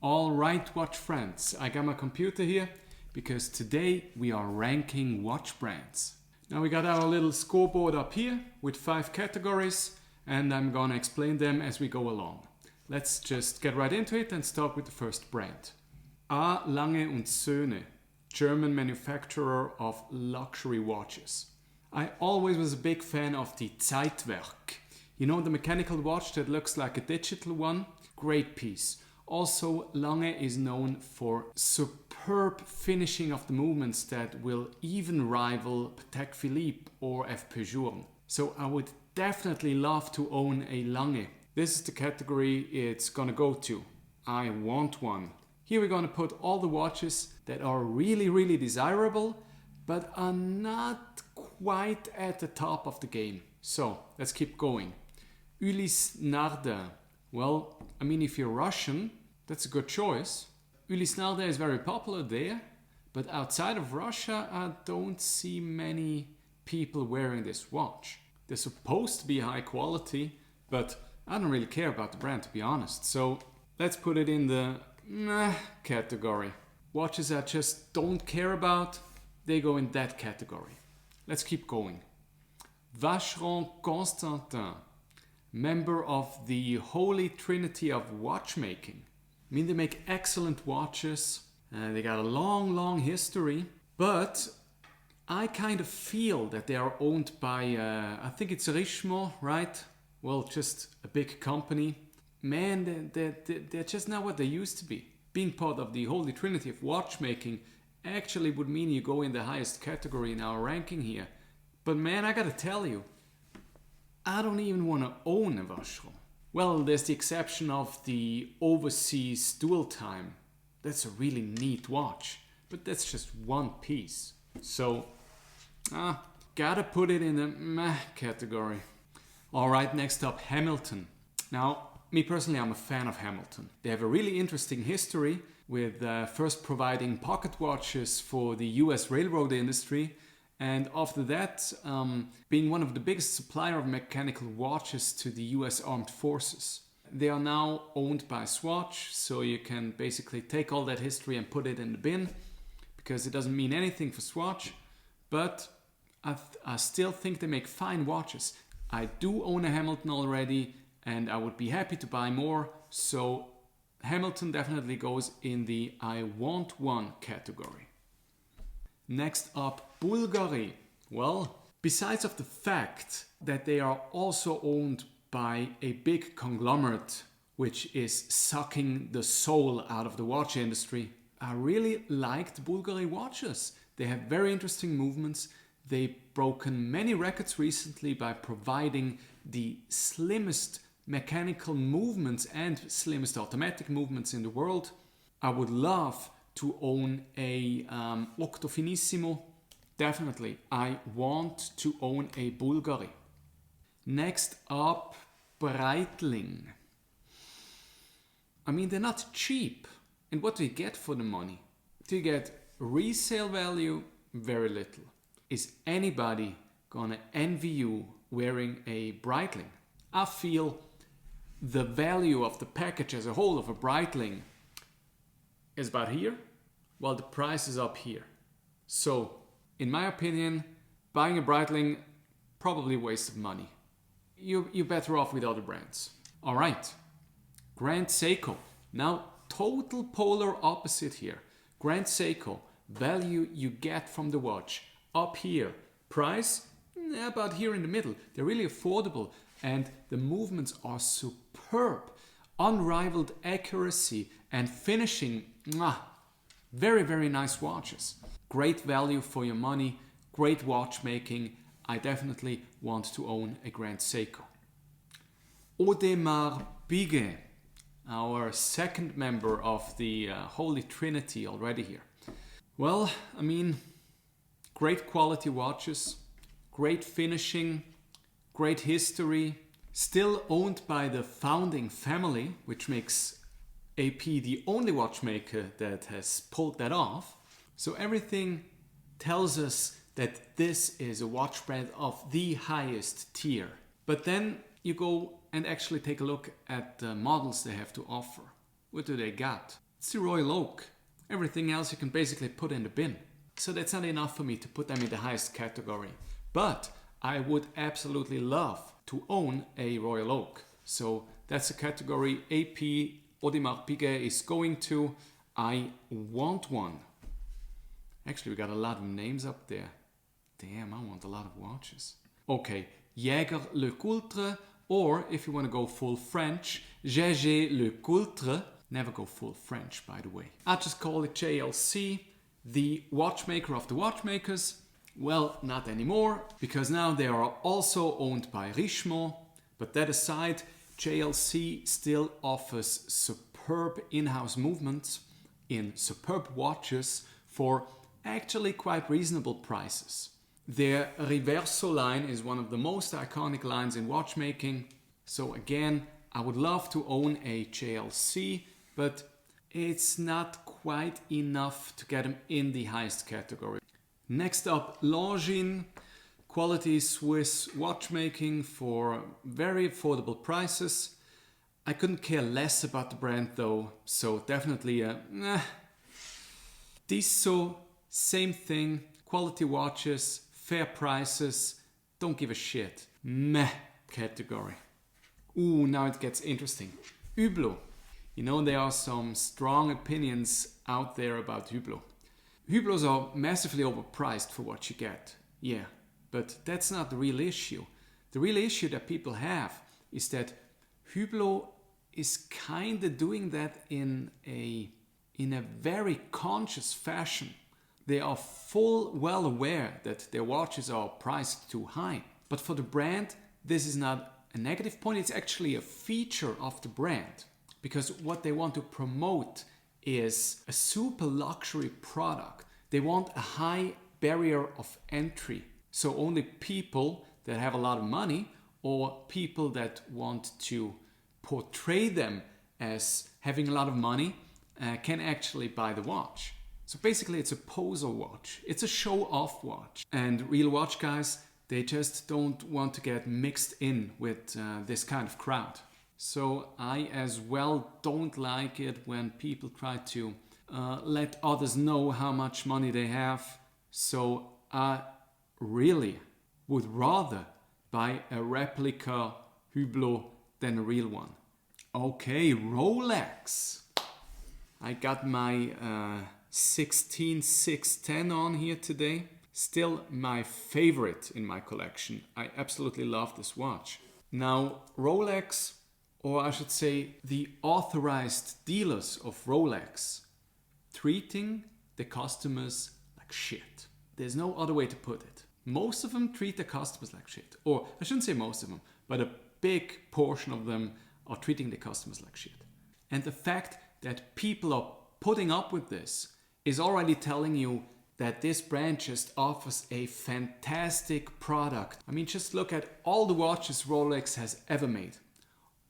Alright, watch friends, I got my computer here because today we are ranking watch brands. Now we got our little scoreboard up here with 5 categories and I'm gonna explain them as we go along. Let's just get right into it and start with the first brand. A. Lange und Söhne, German manufacturer of luxury watches. I always was a big fan of the Zeitwerk. You know, the mechanical watch that looks like a digital one? Great piece. Also, Lange is known for superb finishing of the movements that will even rival Patek Philippe or F. Peugeot. So I would definitely love to own a Lange. This is the category it's gonna go to. I want one. Here we're gonna put all the watches that are really desirable, but are not quite at the top of the game. So let's keep going. Ulysse Nardin. Well, I mean, if you're Russian, that's a good choice. Ulysse Nardin is very popular there, but outside of Russia, I don't see many people wearing this watch. They're supposed to be high quality, but I don't really care about the brand, to be honest. So let's put it in the meh category. Watches I just don't care about, they go in that category. Let's keep going. Vacheron Constantin, member of the Holy Trinity of watchmaking. I mean, they make excellent watches, they got a long history, but I kind of feel that they are owned by, I think it's Richemont, right? Well, just a big company. Man, they're just not what they used to be. Being part of the Holy Trinity of watchmaking actually would mean you go in the highest category in our ranking here. But man, I gotta tell you, I don't even want to own a Vacheron. Well, there's the exception of the overseas dual time. That's a really neat watch, but that's just one piece. So, gotta put it in the meh category. Alright, next up, Hamilton. Now, me personally, I'm a fan of Hamilton. They have a really interesting history with first providing pocket watches for the US railroad industry, and after that being one of the biggest supplier of mechanical watches to the US Armed Forces. They are now owned by Swatch, so you can basically take all that history and put it in the bin, because it doesn't mean anything for Swatch, but I still think they make fine watches. I do own a Hamilton already, and I would be happy to buy more, so Hamilton definitely goes in the I want one category. Next up, Bulgari. Well, besides of the fact that they are also owned by a big conglomerate which is sucking the soul out of the watch industry, I really liked Bulgari watches. They have very interesting movements. They've broken many records recently by providing the slimmest mechanical movements and slimmest automatic movements in the world. I would love to own a Octo Finissimo. Definitely, I want to own a Bulgari. Next up, Breitling. I mean, they're not cheap. And what do you get for the money? Do you get resale value? Very little. Is anybody gonna envy you wearing a Breitling? I feel the value of the package as a whole of a Breitling is about here, while the price is up here. So, in my opinion, buying a Breitling, probably waste of money. You're better off with other brands. Alright, Grand Seiko. Now, total polar opposite here. Grand Seiko, value you get from the watch, up here. Price, about here in the middle. They're really affordable and the movements are superb. Unrivaled accuracy and finishing, very nice watches. Great value for your money, great watchmaking. I definitely want to own a Grand Seiko. Audemars Piguet, our second member of the Holy Trinity already here. Well, I mean, great quality watches, great finishing, great history, still owned by the founding family, which makes AP the only watchmaker that has pulled that off. So everything tells us that this is a watch brand of the highest tier. But then you go and actually take a look at the models they have to offer. What do they got? It's the Royal Oak. Everything else you can basically put in the bin. So that's not enough for me to put them in the highest category. But I would absolutely love to own a Royal Oak. So that's a category AP Audemars Piguet is going to. I want one. Actually, we got a lot of names up there. Damn, I want a lot of watches. Okay, Jaeger LeCoultre, or if you want to go full French, Jaeger LeCoultre. Never go full French, by the way. I just call it JLC, the watchmaker of the watchmakers. Well, not anymore, because now they are also owned by Richemont. But that aside, JLC still offers superb in-house movements in superb watches for actually quite reasonable prices. Their Riverso line is one of the most iconic lines in watchmaking. So again, I would love to own a JLC, but it's not quite enough to get them in the highest category. Next up, Longines, quality Swiss watchmaking for very affordable prices. I couldn't care less about the brand though, so definitely a Tissot, same thing, quality watches, fair prices, don't give a shit. Meh category. Ooh, now it gets interesting. Hublot. You know, there are some strong opinions out there about Hublot. Hublots are massively overpriced for what you get. Yeah, but that's not the real issue. The real issue that people have is that Hublot is kind of doing that in a very conscious fashion. They are well aware that their watches are priced too high. But for the brand, this is not a negative point, it's actually a feature of the brand. Because what they want to promote is a super luxury product. They want a high barrier of entry. So only people that have a lot of money or people that want to portray them as having a lot of money can actually buy the watch. So basically it's a poser watch. It's a show-off watch. And real watch guys, they just don't want to get mixed in with this kind of crowd. So I as well don't like it when people try to let others know how much money they have. So I really would rather buy a replica Hublot than a real one. Okay, Rolex. I got my 16610 on here today. Still my favorite in my collection. I absolutely love this watch. Now, Rolex, or I should say the authorized dealers of Rolex, treating the customers like shit. There's no other way to put it. Most of them treat the customers like shit. Or I shouldn't say most of them, but a big portion of them are treating the customers like shit. And the fact that people are putting up with this is already telling you that this brand just offers a fantastic product. I mean, just look at all the watches Rolex has ever made.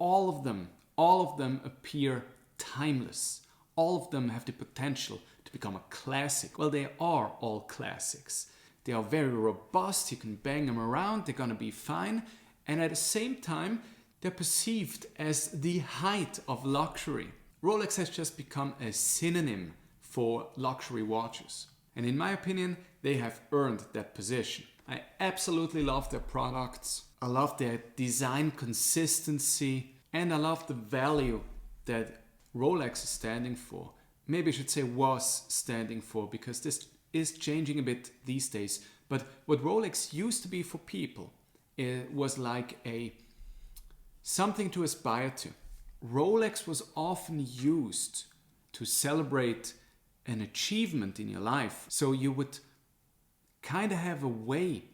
All of them appear timeless. All of them have the potential to become a classic. Well, they are all classics. They are very robust, you can bang them around, they're gonna be fine. And at the same time, they're perceived as the height of luxury. Rolex has just become a synonym for luxury watches. And in my opinion, they have earned that position. I absolutely love their products. I love their design consistency. And I love the value that Rolex is standing for. Maybe I should say was standing for, because this is changing a bit these days. But what Rolex used to be for people, it was like something to aspire to. Rolex was often used to celebrate an achievement in your life. So you would kind of have a way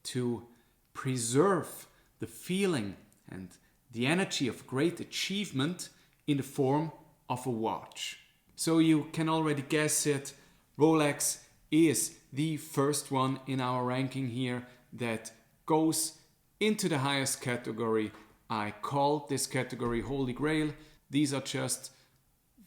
to preserve the feeling and the energy of great achievement in the form of a watch. So you can already guess it, Rolex is the first one in our ranking here that goes into the highest category. I call this category Holy Grail. These are just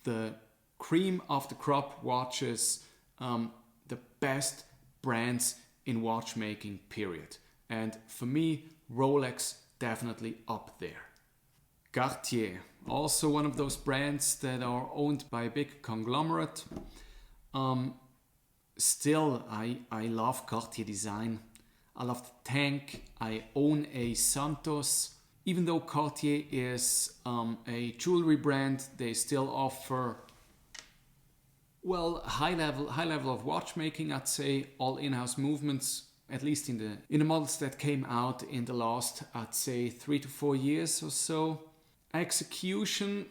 the cream of the crop watches, the best brands in watchmaking, period. And for me, Rolex definitely up there. Cartier. Also one of those brands that are owned by a big conglomerate. Still, I love Cartier design. I love the tank. I own a Santos. Even though Cartier is a jewelry brand, they still offer, well, high level of watchmaking. I'd say all in-house movements, at least in the models that came out in the last, I'd say 3 to 4 years or so. Execution,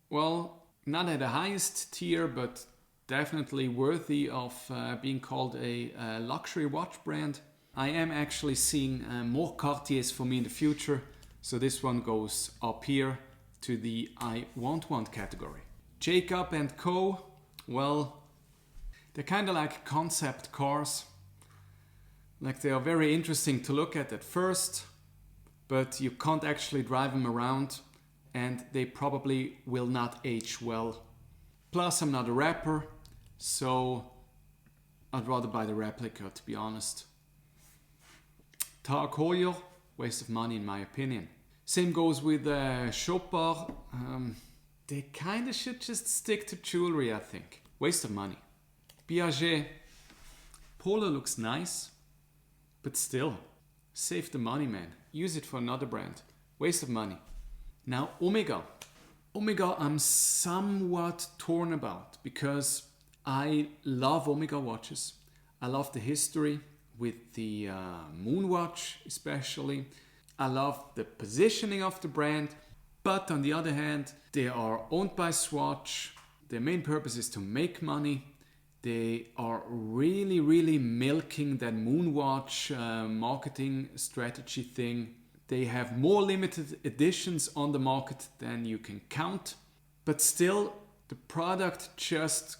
well, not at the highest tier, but definitely worthy of being called a luxury watch brand. I am actually seeing more Cartiers for me in the future. So this one goes up here to the I want one category. Jacob & Co. Well, they're kind of like concept cars. Like they are very interesting to look at first, but you can't actually drive them around and they probably will not age well. Plus I'm not a rapper, so I'd rather buy the replica, to be honest. Tag Heuer, waste of money in my opinion. Same goes with Chopard. They kind of should just stick to jewelry, I think. Waste of money. Piaget. Polo looks nice, but still, save the money, man. Use it for another brand. Waste of money. Now Omega. Omega I'm somewhat torn about because I love Omega watches. I love the history with the Moonwatch especially. I love the positioning of the brand, but on the other hand, they are owned by Swatch. Their main purpose is to make money. They are really, really milking that Moonwatch marketing strategy thing. They have more limited editions on the market than you can count, but still the product just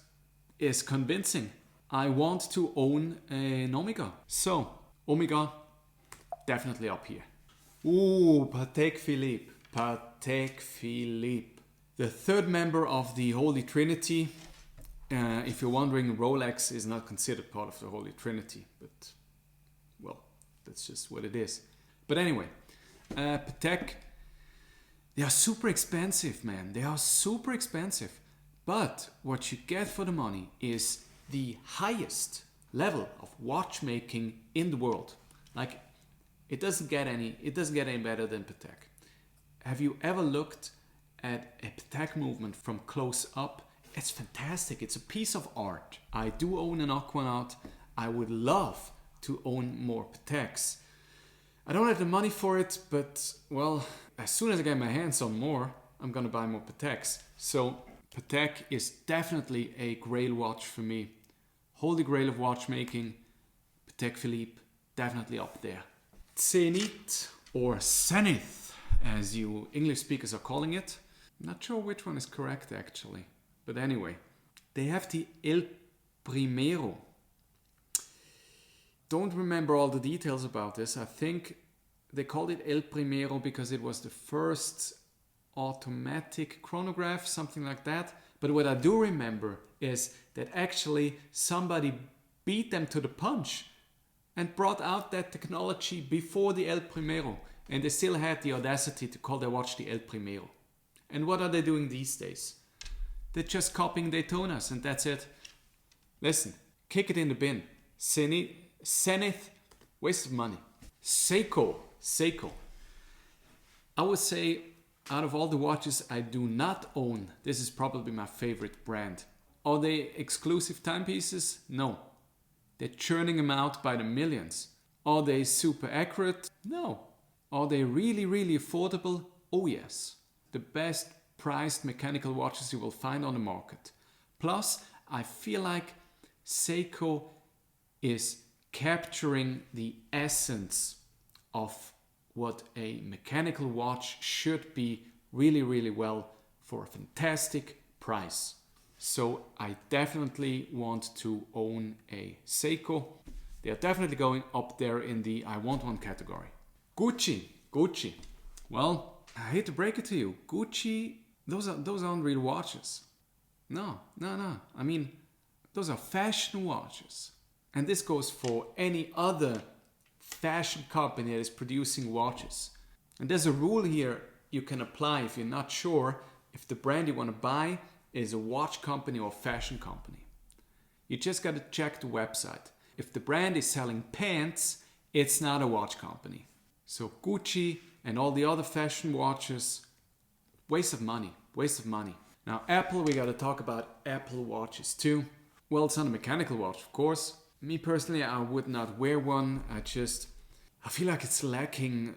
is convincing. I want to own an Omega. So, Omega, definitely up here. Ooh, Patek Philippe. Patek Philippe. The third member of the Holy Trinity. If you're wondering, Rolex is not considered part of the Holy Trinity, but, well, that's just what it is. But anyway, Patek, they are super expensive, man. They are super expensive. But what you get for the money is the highest level of watchmaking in the world. Like, it doesn't get any better than Patek. Have you ever looked at a Patek movement from close up? It's fantastic. It's a piece of art. I do own an Aquanaut. I would love to own more Pateks. I don't have the money for it, but, well, as soon as I get my hands on more, I'm gonna buy more Pateks. So Patek is definitely a grail watch for me. Holy grail of watchmaking. Patek Philippe, definitely up there. Zenith, or Zenith, as you English speakers are calling it. I'm not sure which one is correct actually. But anyway, they have the El Primero. Don't remember all the details about this. I think they called it El Primero because it was the first automatic chronograph, something like that. But what I do remember is that actually somebody beat them to the punch and brought out that technology before the El Primero. And they still had the audacity to call their watch the El Primero. And what are they doing these days? They're just copying Daytonas and that's it. Listen, kick it in the bin. Zenith, waste of money. Seiko. I would say out of all the watches I do not own, this is probably my favorite brand. Are they exclusive timepieces? No. They're churning them out by the millions. Are they super accurate? No. Are they really, really affordable? Oh yes. The best priced mechanical watches you will find on the market. Plus, I feel like Seiko is capturing the essence of what a mechanical watch should be really, really well for a fantastic price. So I definitely want to own a Seiko. They are definitely going up there in the I want one category. Gucci. Well, I hate to break it to you. Gucci, those aren't real watches. No. I mean, those are fashion watches. And this goes for any other fashion company that is producing watches. And there's a rule here. you can apply if you're not sure if the brand you want to buy is a watch company or fashion company. You just got to check the website. If the brand is selling pants, it's not a watch company. So Gucci and all the other fashion watches, waste of money, waste of money. Now Apple, we got to talk about Apple watches too. Well, it's not a mechanical watch, of course. Me personally, I would not wear one. I feel like it's lacking,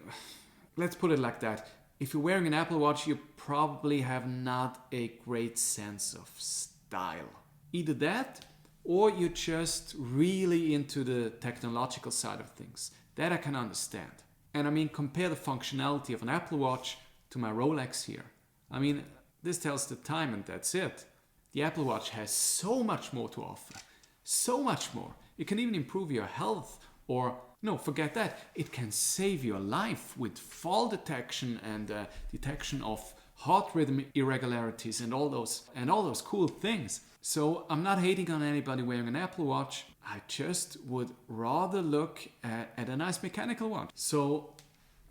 let's put it like that. If you're wearing an Apple Watch, you probably have not a great sense of style. Either that, or you're just really into the technological side of things. That I can understand. And I mean, compare the functionality of an Apple Watch to my Rolex here. I mean, this tells the time and that's it. The Apple Watch has so much more to offer. So much more. It can even improve your health, or no, forget that. It can save your life with fall detection and detection of heart rhythm irregularities and all those cool things. So I'm not hating on anybody wearing an Apple Watch. I just would rather look at a nice mechanical one. So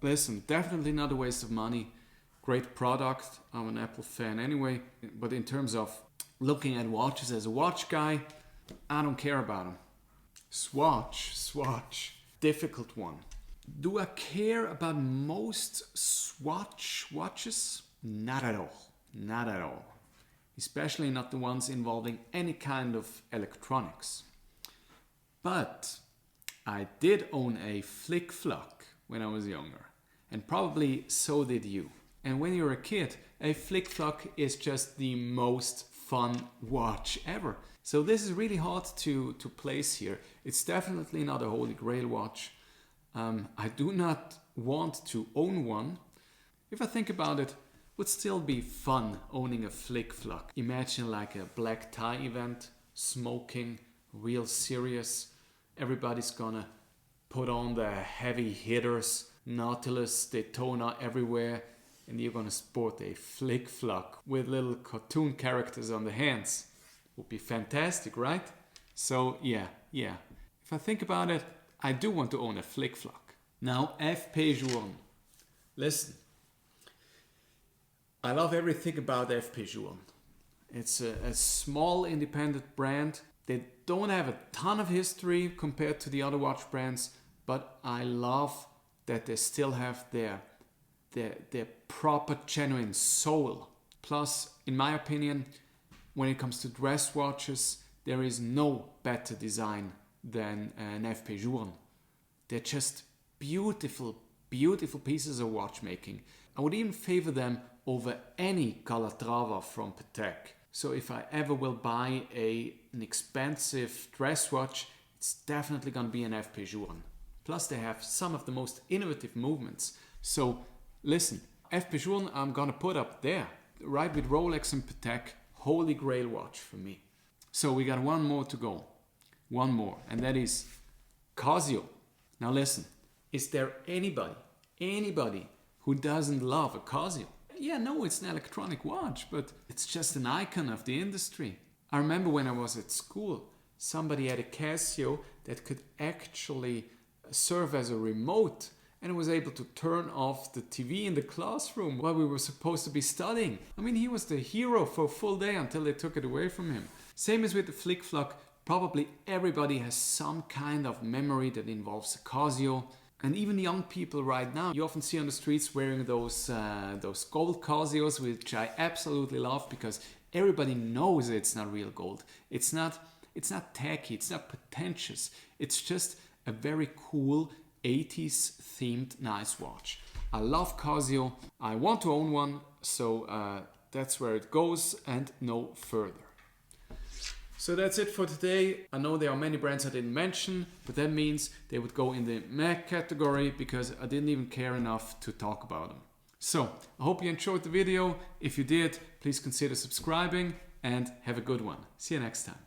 listen, definitely not a waste of money. Great product. I'm an Apple fan anyway. But in terms of looking at watches as a watch guy, I don't care about them. Swatch. Difficult one. Do I care about most Swatch watches? Not at all. Not at all. Especially not the ones involving any kind of electronics. But I did own a Flick Flock when I was younger. And probably so did you. And when you're a kid, a Flick Flock is just the most fun watch ever. So this is really hard to place here. It's definitely not a holy grail watch. I do not want to own one. If I think about it, would still be fun owning a Flick Flock. Imagine like a black tie event, smoking, real serious. Everybody's gonna put on the heavy hitters, Nautilus, Daytona everywhere, and you're gonna sport a Flick Flock with little cartoon characters on the hands. Would be fantastic, right? So yeah. If I think about it, I do want to own a Flick Flock. Now FP Journe. Listen, I love everything about FP Journe. It's a small independent brand. They don't have a ton of history compared to the other watch brands, but I love that they still have their proper genuine soul. Plus, in my opinion, when it comes to dress watches, there is no better design than an FP Journe. They're just beautiful pieces of watchmaking. I would even favor them over any Calatrava from Patek. So if I ever will buy an expensive dress watch, it's definitely going to be an FP Journe. Plus they have some of the most innovative movements. So listen, FP Journe I'm going to put up there, right with Rolex and Patek, holy grail watch for me. So we got one more to go. One more, and that is Casio. Now listen, is there anybody who doesn't love a Casio? Yeah, no, it's an electronic watch, but it's just an icon of the industry. I remember when I was at school, somebody had a Casio that could actually serve as a remote, and was able to turn off the TV in the classroom while we were supposed to be studying. I mean, he was the hero for a full day until they took it away from him. Same as with the Flick Flock. Probably everybody has some kind of memory that involves a Casio. And even young people right now, you often see on the streets wearing those gold Casios, which I absolutely love because everybody knows it's not real gold. It's not tacky, it's not pretentious. It's just a very cool 80s themed nice watch. I love Casio. I want to own one, so that's where it goes and no further. So that's it for today. I know there are many brands I didn't mention, but that means they would go in the meh category because I didn't even care enough to talk about them. So I hope you enjoyed the video. If you did, please consider subscribing and have a good one. See you next time.